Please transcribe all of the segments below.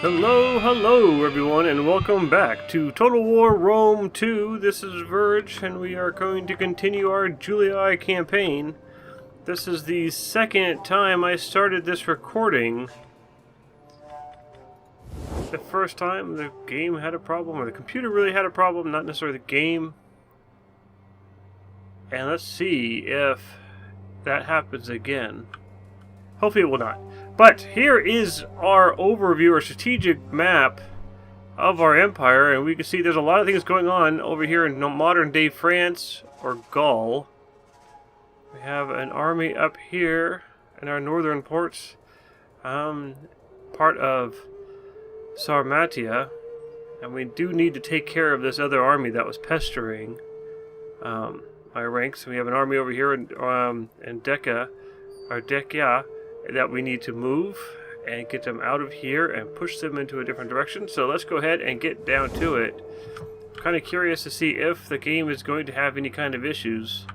Hello everyone, and welcome back to Total War Rome 2. This is Verge, and we are going to continue our Julii campaign. This is the second time I started this recording. The first time the game had a problem, or the computer really had a problem, not necessarily the game. And let's see if that happens again. Hopefully it will not. But here is our overview, or strategic map of our empire, and we can see there's a lot of things going on over here in modern day France, or Gaul. We have an army up here in our northern ports, part of Sarmatia, and we do need to take care of this other army that was pestering my ranks. We have an army over here in Deca, that we need to move and get them out of here and push them into a different direction. So let's go ahead and get down to it. I'm kind of curious to see if the game is going to have any kind of issues.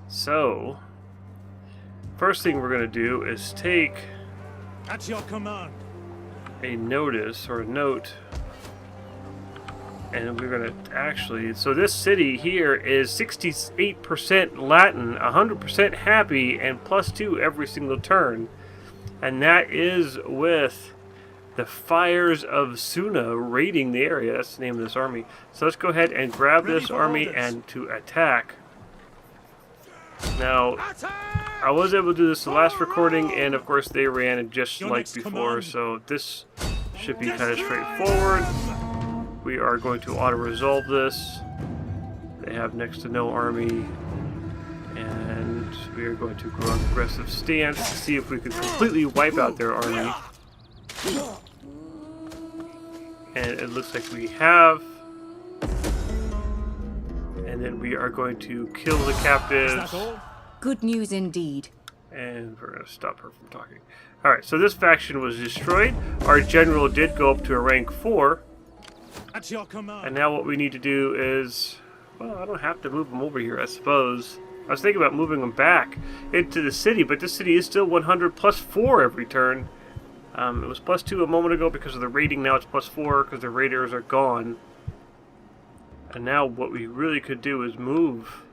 So, first thing we're going to do is take at your command a notice or a note, and we're going to actually, so this city here is 68% Latin, 100% happy, and +2 every single turn. And that is with the Fires of Suna raiding the area. That's the name of this army. So let's go ahead and grab this army and to attack. Now, I was able to do this the last recording, and of course they ran just like before, so this should be kind of straightforward. We are going to auto-resolve this. They have next to no army. And we are going to grow an aggressive stance to see if we can completely wipe out their army. And it looks like we have. And then we are going to kill the captives. Good news indeed. And we're going to stop her from talking. Alright, so this faction was destroyed. Our general did go up to a rank 4. at your command. And now what we need to do is, well, I don't have to move them over here, I suppose. I was thinking about moving them back into the city, but this city is still 100 +4 every turn. It was +2 a moment ago because of the raiding. Now it's +4 because the raiders are gone. And now what we really could do is move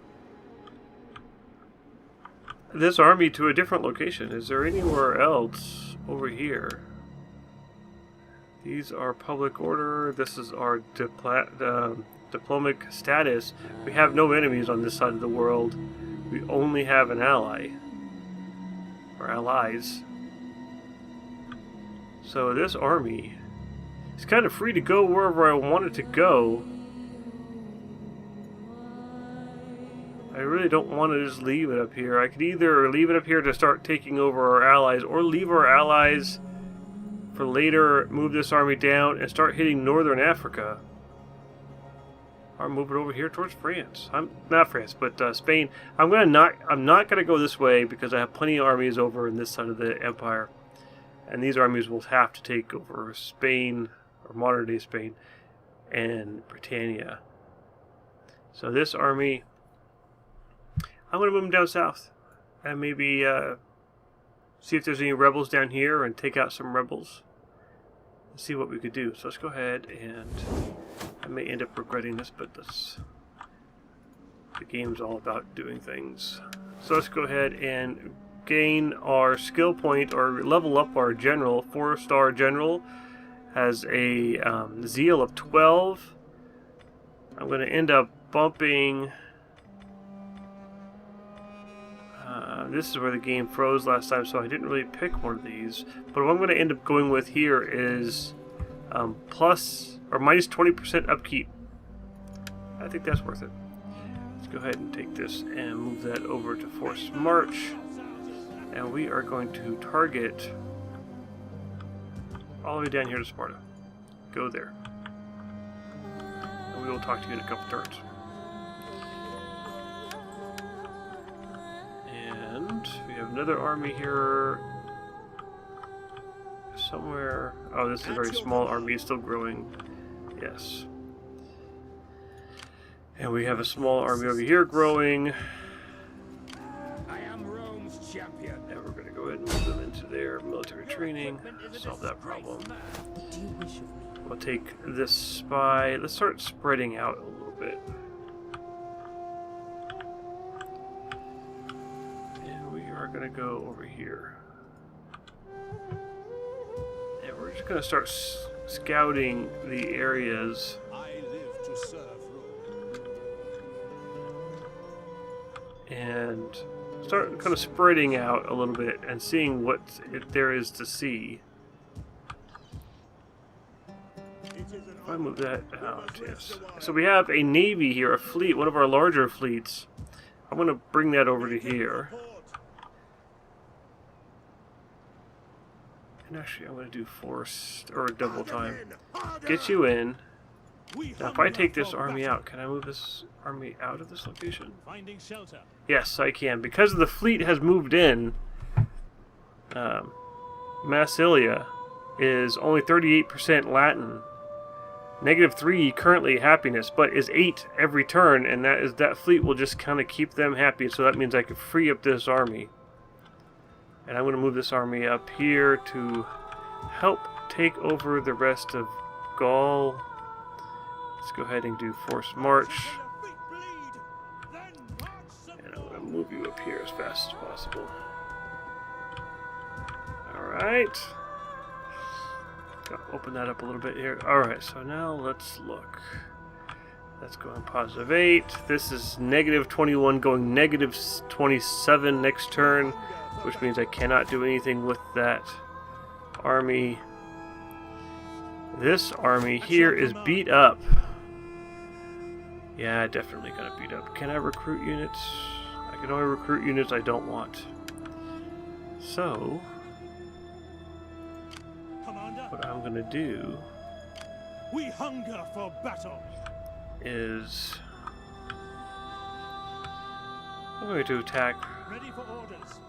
this army to a different location. Is there anywhere else over here? These are public order. This is our diplomatic status. We have no enemies on this side of the world. We only have an ally. Or allies. So this army is kind of free to go wherever I want it to go. I really don't want to just leave it up here. I could either leave it up here to start taking over our allies, or leave our allies for later, move this army down and start hitting northern Africa. Or move it over here towards France. Not France, but Spain. I'm not gonna go this way because I have plenty of armies over in this side of the empire. And these armies will have to take over Spain, or modern day Spain, and Britannia. So this army, I'm gonna move them down south. And maybe see if there's any rebels down here and take out some rebels. Let's see what we could do. So let's go ahead, and I may end up regretting this, but the game's all about doing things. So let's go ahead and gain our skill point, or level up our general. 4-star general has a zeal of 12. I'm going to end up bumping. This is where the game froze last time, so I didn't really pick one of these. But what I'm going to end up going with here is plus or minus 20% upkeep. I think that's worth it. Let's go ahead and take this and move that over to forced march. And we are going to target all the way down here to Sparta. Go there. And we will talk to you in a couple turns. And we have another army here somewhere. Oh, this is a very small army. It's still growing. Yes. And we have a small army over here growing. I am Rome's King's champion. And we're going to go ahead and move them into their military training. Solve that problem. What do you wish of me? We'll take this spy. Let's start spreading out a little bit. And we are going to go over here. And we're just going to start scouting the areas. I live to serve Rome. And start kind of spreading out a little bit and seeing what there is to see. If I move that out, yes. So we have a navy here, a fleet, one of our larger fleets. I'm going to bring that over to here. And actually, I'm going to do force or double time. Get you in. Now, if I take this army out, can I move this army out of this location? Finding shelter. Yes, I can. Because the fleet has moved in, Massilia is only 38% Latin. -3 currently happiness, but is 8 every turn, and that fleet will just kind of keep them happy. So that means I can free up this army. And I'm going to move this army up here to help take over the rest of Gaul. Let's go ahead and do forced march. And I'm going to move you up here as fast as possible. Alright. Open that up a little bit here. Alright, so now let's look. That's going +8. This is -21 going -27 next turn, which means I cannot do anything with that army. This army here is beat up. Yeah, definitely gonna beat up. Can I recruit units? I can only recruit units I don't want. So, what I'm gonna do We hunger for battle. is I'm going to attack. Ready for orders.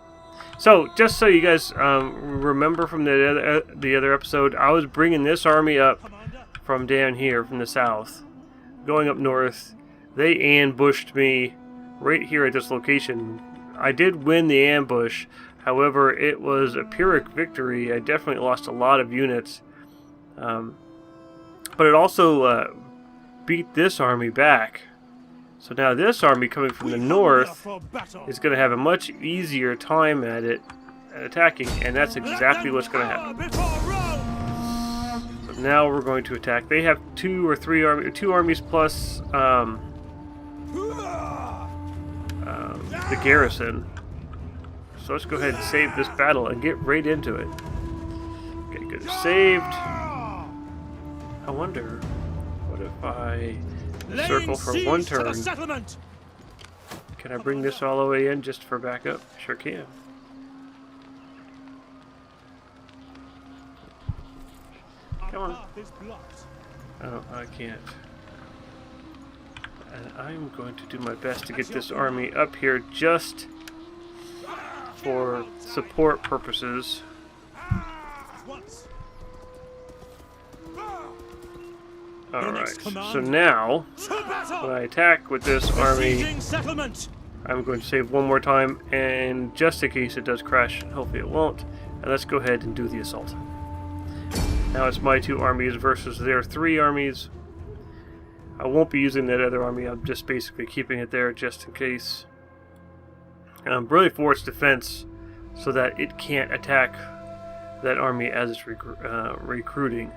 So, just so you guys remember from the other episode, I was bringing this army up Commander. from down here, from the south, going up north. They ambushed me right here at this location. I did win the ambush, however, it was a Pyrrhic victory. I definitely lost a lot of units, but it also beat this army back. So now this army coming from the north is going to have a much easier time at attacking, and that's exactly what's going to happen. So now we're going to attack. They have two armies plus the garrison. So let's go ahead and save this battle and get right into it. Okay, good. Saved. I wonder, what if I circle for one turn? Can I bring this all the way in just for backup? Sure can. Come on. Oh, I can't. And I'm going to do my best to get this army up here just for support purposes. Alright, so now, when I attack with this army, I'm going to save one more time, and just in case it does crash, hopefully it won't, and let's go ahead and do the assault. Now it's my 2 armies versus their 3 armies. I won't be using that other army, I'm just basically keeping it there just in case. Really for its defense, so that it can't attack that army as it's recruiting.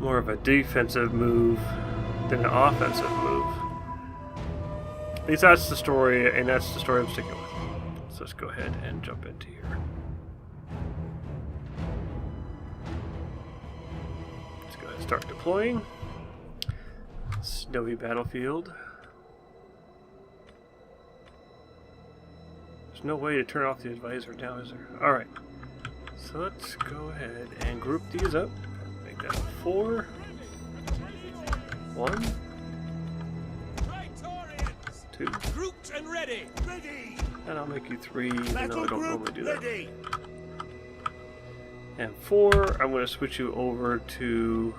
More of a defensive move than an offensive move. At least that's the story, and that's the story I'm sticking with. So let's go ahead and jump into here. Let's go ahead and start deploying. Snowy battlefield. There's no way to turn off the advisor now, is there? Alright. So let's go ahead and group these up. Make that 4. 1. 2. Grouped and ready. And I'll make you 3, even though I don't normally do that. And 4, I'm going to switch you over to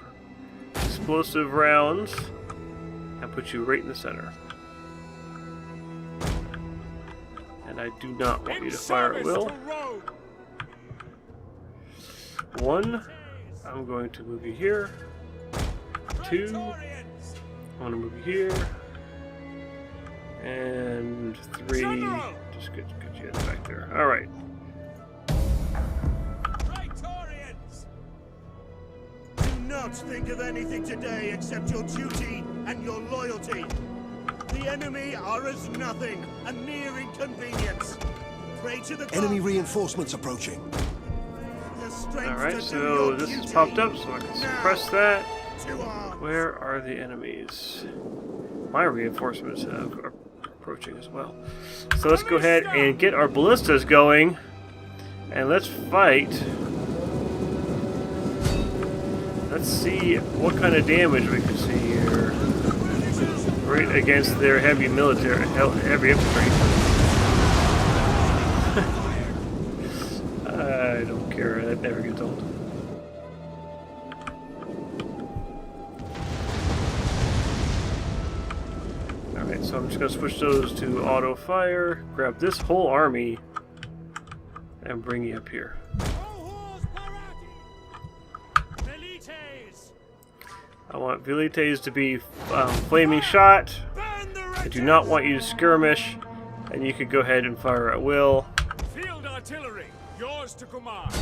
explosive rounds and put you right in the center. And I do not want you In to fire at service will. to Rome. 1, I'm going to move you here. 2, Praetorians. I'm going to move you here. And 3, General. just get you in back there. Alright. Praetorians. Do not think of anything today except your duty and your loyalty. The enemy are as nothing, a mere inconvenience. Pray to the Enemy gods reinforcements approaching. for the strength Alright, to do so your this duty. has popped up, so I can suppress that. To arms. Where are the enemies? My reinforcements are approaching as well. So let's go ahead and get our ballistas going. And let's fight. Let's see what kind of damage we can see here. Right against their heavy military, heavy infantry. I don't care, that never gets old. Alright, so I'm just going to switch those to auto fire, grab this whole army, and bring you up here. Cohors parati. Velites. I want Velites to be flaming shot. Burn the I do not want you to skirmish, and you could go ahead and fire at will. Field artillery, yours to command.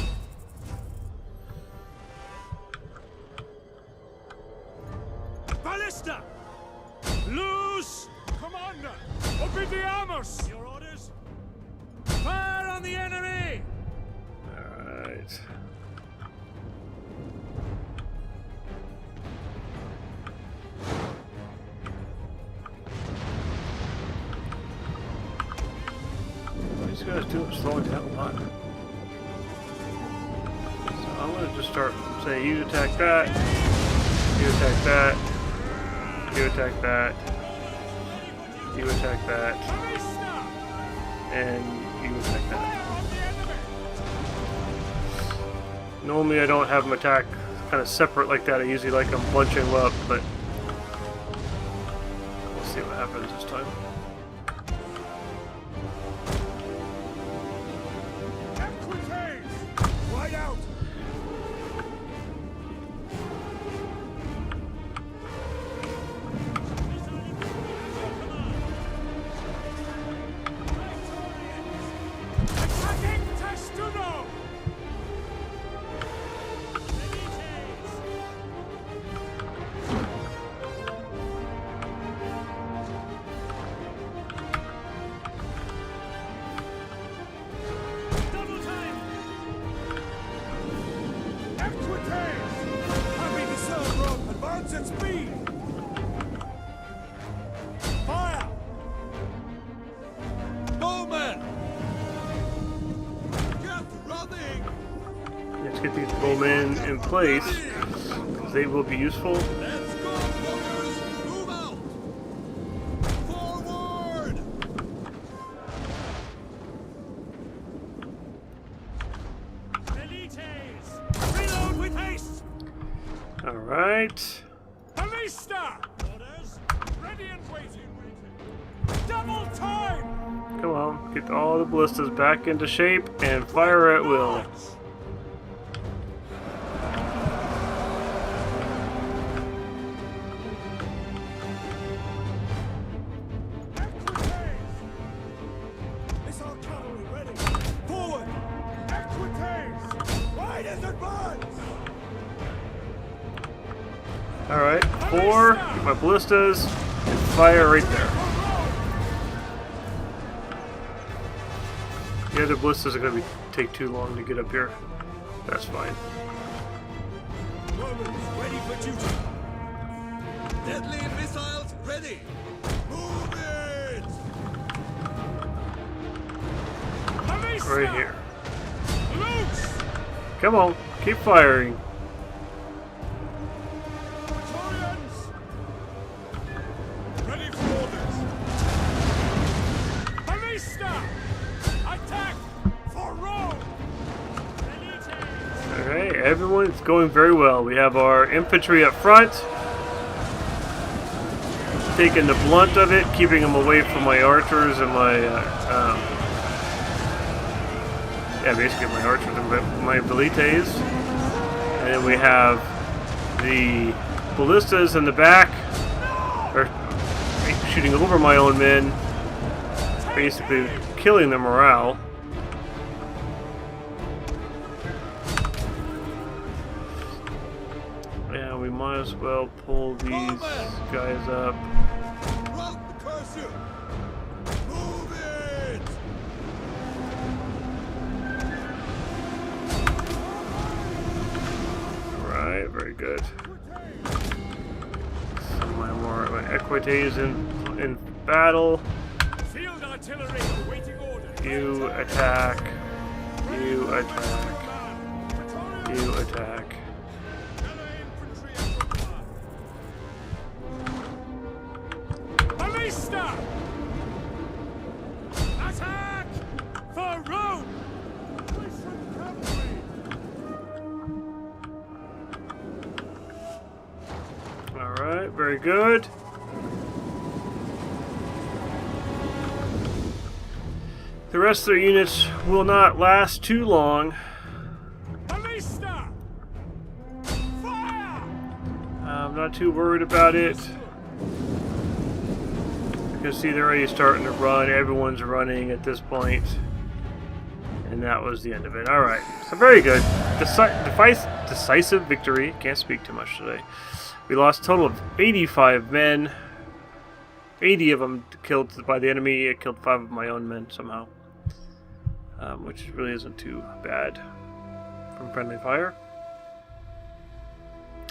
Ballista! Loose! Commander! Obidiamos! Your orders? Fire on the enemy! Alright. These guys do slowing down a lot. So I'm gonna just start say you attack that, you attack that, you attack that, you attack that, and you attack that. Normally I don't have them attack kind of separate like that. I usually like them bunching them up, but we'll see what happens this time. Right out! Attacking Testudo! Double time! Happy to serve, Rome. Advance at speed! Fire! Bowman! Get running! Let's get these bowmen in place, because they will be useful. Let's go, warriors! Move out! Forward! Velites! Reload with haste! Alright. Ballista! Orders! Ready and waiting. Double time! Come on, get all the ballistas back into shape and fire at will. Missile cavalry ready! Forward! Equites! Riders advance! Alright, 4, get my ballistas, and fire right there. The other ballistas are going to take too long to get up here. That's fine. Romans ready for duty! Deadly missiles ready. Move it. Ballista! Right here. Loose! Come on, keep firing. Praetorians! Ready for orders! Ballista! Attack for Rome! Alright, everyone's going very well. We have our infantry up front, taking the blunt of it, keeping them away from my archers and my Yeah, basically my archers and my velites. And then we have the ballistas in the back. Are shooting over my own men. Basically killing their morale. Yeah, we might as well pull these guys up. Move it! Right, very good. Some of my equites in battle. Field artillery awaiting orders. You attack. You attack. You attack. Ballista! Attack! For Rome! Alright, very good. The rest of their units will not last too long. Ballista! Fire! I'm not too worried about it. You can see they're already starting to run. Everyone's running at this point. And that was the end of it. Alright, so very good. Decisive victory. Can't speak too much today. We lost a total of 85 men. 80 of them killed by the enemy. I killed 5 of my own men somehow. Which really isn't too bad from friendly fire.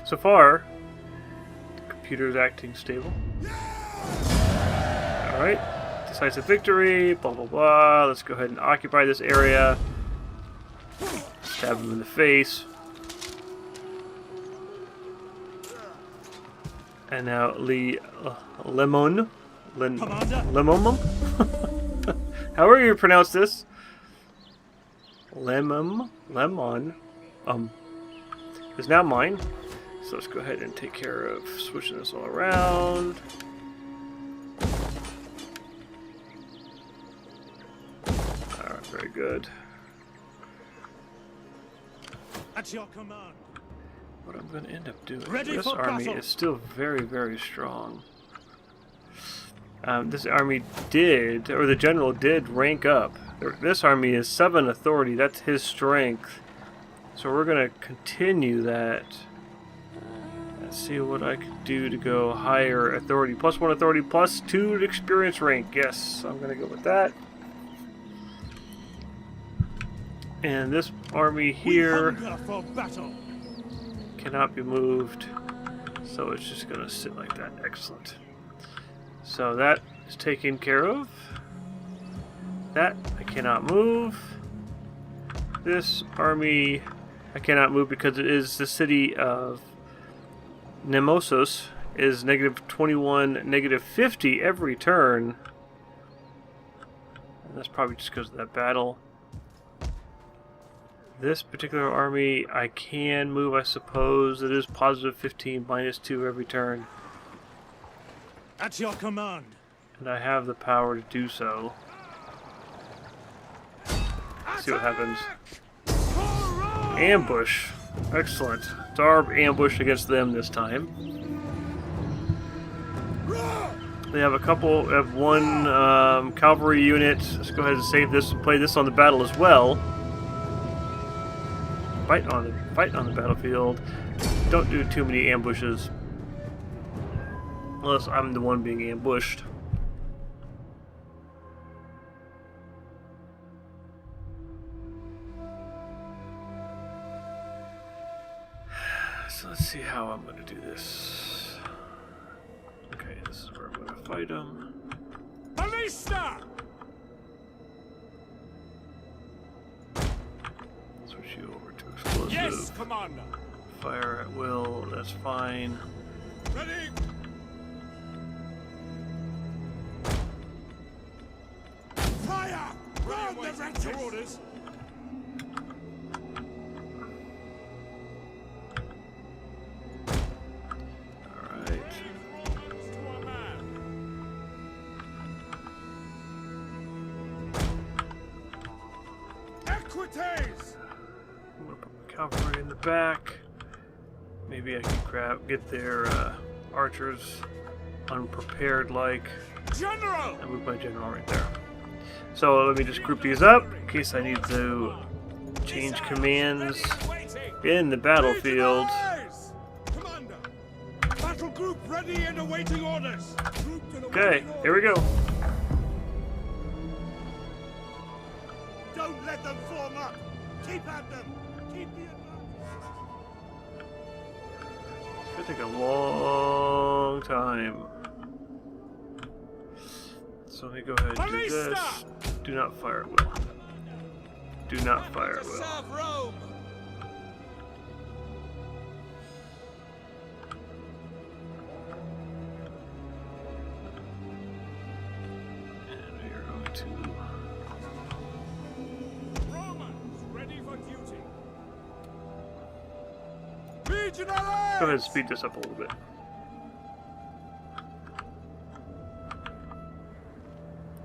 So far, the computer is acting stable. Alright, decisive victory, blah blah blah. Let's go ahead and occupy this area. Stab him in the face. And now Lemon. However you pronounce this. Lemon is now mine. So let's go ahead and take care of switching this all around. Alright, very good. At your command. What I'm going to end up doing. Ready This for army battle. is still very, very strong. This army did, or the general did, rank up. This army is 7 authority. That's his strength. So we're going to continue that. Let's see what I could do to go higher authority. +1 authority, +2 experience rank. Yes, I'm going to go with that. And this army here We hunger for battle. cannot be moved. So it's just going to sit like that. Excellent. So that is taken care of. That I cannot move. This army I cannot move because it is the city of Nemesis is -21, -50 every turn. And that's probably just because of that battle. This particular army I can move, I suppose. It is +15, -2 every turn. At your command. And I have the power to do so. Let's see what happens. Ambush. Excellent. Darb ambush against them this time. They have one cavalry unit. Let's go ahead and save this and play this on the battle as well. Fight on the battlefield. Don't do too many ambushes. Unless I'm the one being ambushed. So let's see how I'm going to do this. Okay, this is where I'm going to fight them. Ballista! Switch you over to explosive. Yes, Commander. Fire at will, that's fine. Ready? Fire! Round the wretches! Your orders. Alright. To our man. Equites! I'm gonna put my cavalry in the back. Maybe I can get their archers unprepared like. General! I move my general right there. So let me just group these up in case I need to change commands in the battlefield. Commander! Battle group ready and awaiting orders! Okay, here we go. Don't let them form up! Keep at them! Keep the advance! It's gonna take a long time. So let me go ahead and do this. Do not fire at will. Do not fire at will. Serve Rome! And we are going to. Romans ready for duty! Legionaries! Go ahead and speed this up a little bit.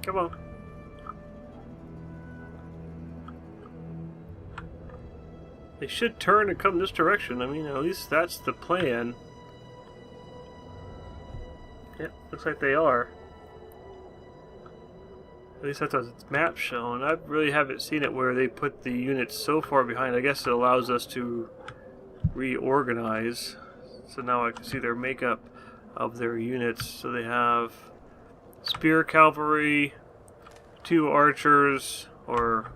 Come on. They should turn and come this direction. I mean, at least that's the plan. Yep, looks like they are. At least that's what the map showing. I really haven't seen it where they put the units so far behind. I guess it allows us to reorganize. So now I can see their makeup of their units. So they have spear cavalry, 2 archers, or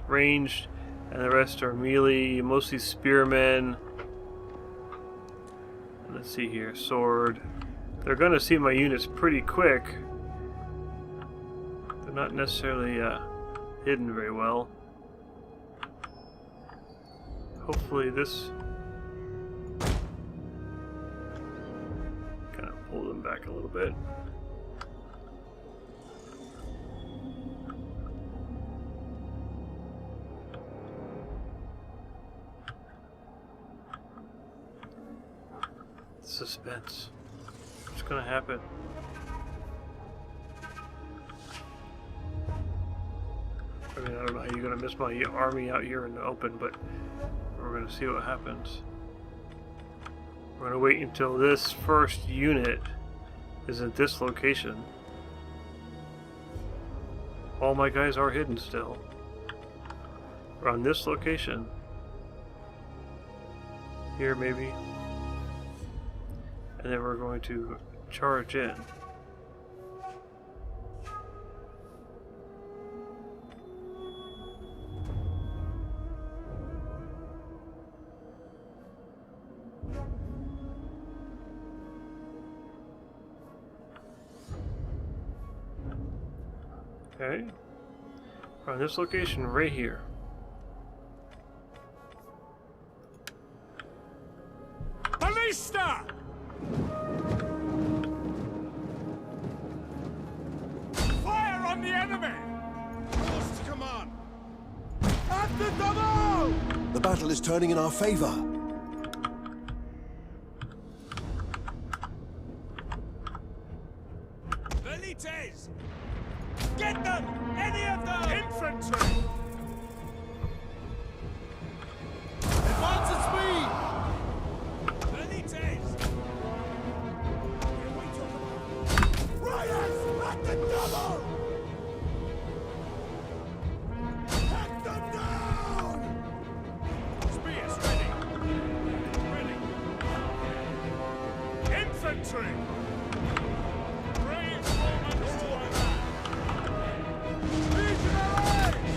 ranged, and the rest are melee, mostly spearmen. Let's see here, sword. They're going to see my units pretty quick. They're not necessarily hidden very well. Hopefully this kind of pull them back a little bit. Suspense. What's gonna happen? I mean, I don't know how you're gonna miss my army out here in the open, but we're gonna see what happens. We're gonna wait until this first unit is at this location. All my guys are hidden still. We're on this location. Here, maybe. And then we're going to charge in. Okay. We're on this location right here. Ballista! Fire on the enemy! Force to command! At the double! The battle is turning in our favor. Velites! Get them! Any of them! Infantry! Advance at speed! Velites! Riders! At the double! Hack them down! Spears ready! Ready! Infantry! Brave Romans to our man! Legionaries!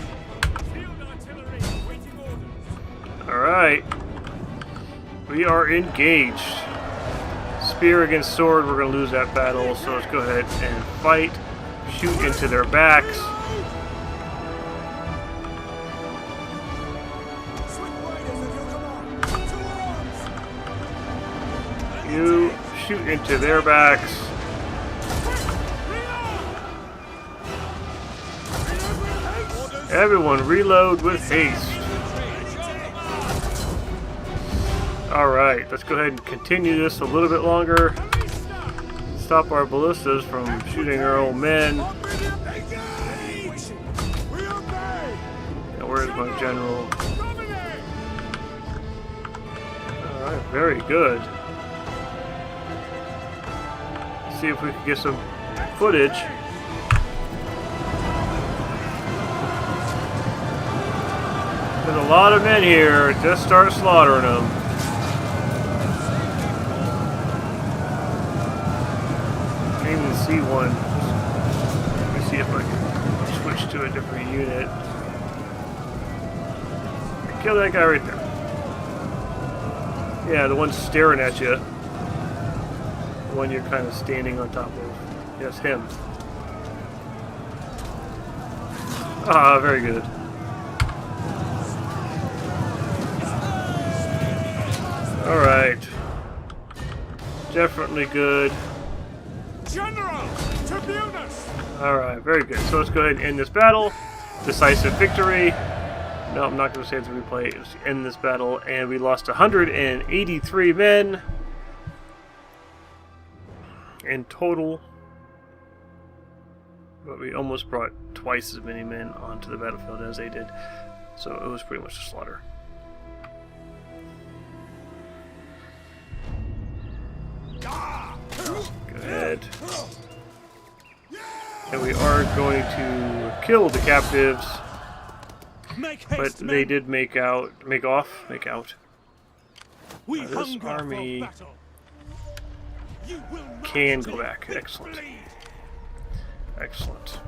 Field artillery waiting orders! Alright. We are engaged. Spear against sword, we're going to lose that battle, so let's go ahead and fight. Shoot into their backs. You shoot into their backs. Everyone reload with haste. Alright, let's go ahead and continue this a little bit longer. Stop our ballistas from shooting our old men. Now, where's my general? Dominate! Alright, very good. See if we can get some footage. There's a lot of men here. Just start slaughtering them. I can't even see one. Let me see if I can switch to a different unit. Kill that guy right there. Yeah, the one staring at you. The one you're kind of standing on top of. Yes, him. Ah, very good. Alright. Definitely good. General! Tribunus! Alright, very good. So let's go ahead and end this battle. Decisive victory. No, I'm not going to save the replay. Let's end this battle. And we lost 183 men in total. But we almost brought twice as many men onto the battlefield as they did. So it was pretty much a slaughter. Good. And we are going to kill the captives. But they did make out. This army can go back. Excellent. Excellent.